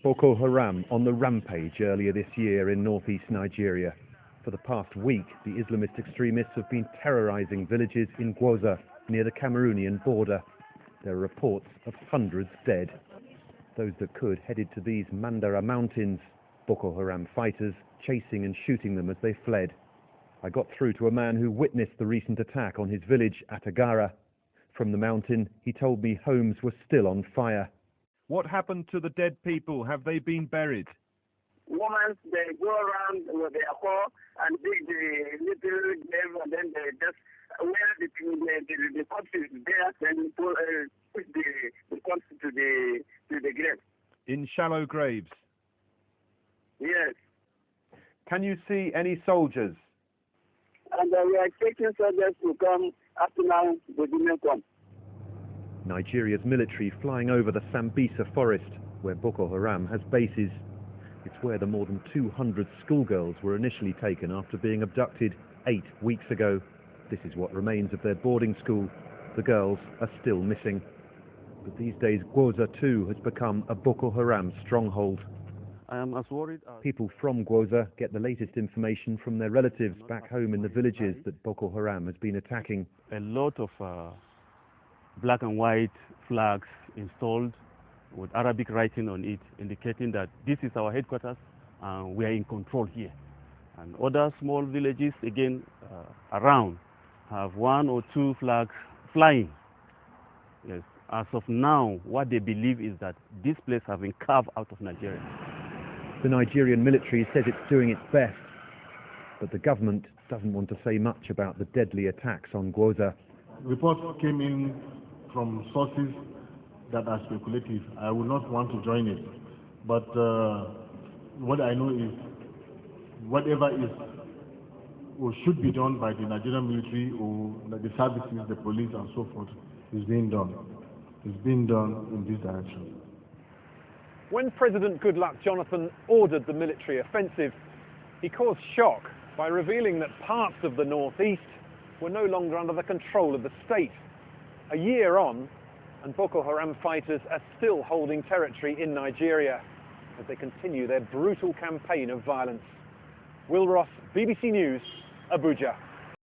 Boko Haram on the rampage earlier this year in northeast Nigeria. For the past week, the Islamist extremists have been terrorizing villages in Gwoza, near the Cameroonian border. There are reports of hundreds dead. Those that could headed to these Mandara mountains, Boko Haram fighters chasing and shooting them as they fled. I got through to a man who witnessed the recent attack on his village, Atagara. From the mountain, he told me homes were still on fire. What happened to the dead people? Have they been buried? Women, they go around with their hoe and dig the little grave, and then they just where the corpse is there, then push the corpse to the grave. In shallow graves? Yes. Can you see any soldiers? And we are expecting soldiers to come. Up to now, they didn't come. Nigeria's military flying over the Sambisa forest, where Boko Haram has bases. It's where the more than 200 schoolgirls were initially taken after being abducted 8 weeks ago. This is what remains of their boarding school. The girls are still missing. But these days, Gwoza too has become a Boko Haram stronghold. I am as worried as people from Gwoza get the latest information from their relatives back home in the villages that Boko Haram has been attacking. a lot of black and white flags installed with Arabic writing on it, indicating that this is our headquarters and we are in control here. And other small villages, again, around, have 1 or 2 flags flying. Yes. As of now, what they believe is that this place has been carved out of Nigeria. The Nigerian military says it's doing its best, but the government doesn't want to say much about the deadly attacks on Gwoza. Reports came in from sources that are speculative. I would not want to join it, but what I know is whatever is or should be done by the Nigerian military or the services, the police and so forth, is being done. It's being done in this direction. When President Goodluck Jonathan ordered the military offensive, he caused shock by revealing that parts of the northeast were no longer under the control of the state. A year on, and Boko Haram fighters are still holding territory in Nigeria as they continue their brutal campaign of violence. Will Ross, BBC News, Abuja.